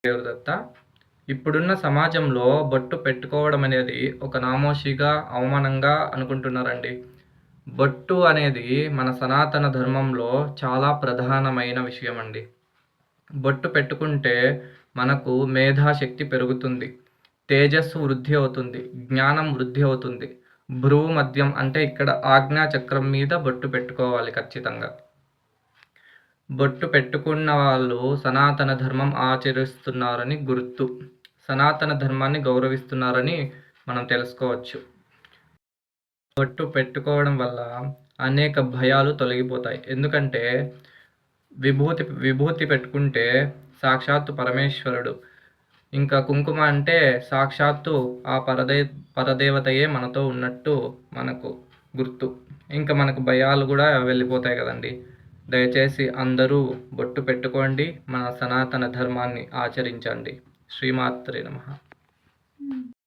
దేవదత్త. ఇప్పుడున్న సమాజంలో బొట్టు పెట్టుకోవడం అనేది ఒక నామోషిగా, అవమానంగా అనుకుంటున్నారండి. బొట్టు అనేది మన సనాతన ధర్మంలో చాలా ప్రధానమైన విషయం అండి. బొట్టు పెట్టుకుంటే మనకు మేధాశక్తి పెరుగుతుంది. తేజస్సు వృద్ధి అవుతుంది. జ్ఞానం వృద్ధి అవుతుంది. భ్రువు మధ్యం అంటే ఇక్కడ ఆజ్ఞా చక్రం మీద బొట్టు పెట్టుకోవాలి ఖచ్చితంగా. బొట్టు పెట్టుకున్న వాళ్ళు సనాతన ధర్మం ఆచరిస్తున్నారని గుర్తు. సనాతన ధర్మాన్ని గౌరవిస్తున్నారని మనం తెలుసుకోవచ్చు. బొట్టు పెట్టుకోవడం వల్ల అనేక భయాలు తొలగిపోతాయి. ఎందుకంటే విభూతి పెట్టుకుంటే సాక్షాత్తు పరమేశ్వరుడు. ఇంకా కుంకుమ అంటే సాక్షాత్తు ఆ పరదేవతయే మనతో ఉన్నట్టు మనకు గుర్తు. ఇంకా మనకు భయాలు కూడా వెళ్ళిపోతాయి కదండి. దయచేసి అందరూ బొట్టు పెట్టుకోండి. మన సనాతన ధర్మాన్ని ఆచరించండి. శ్రీమాత్రే నమః.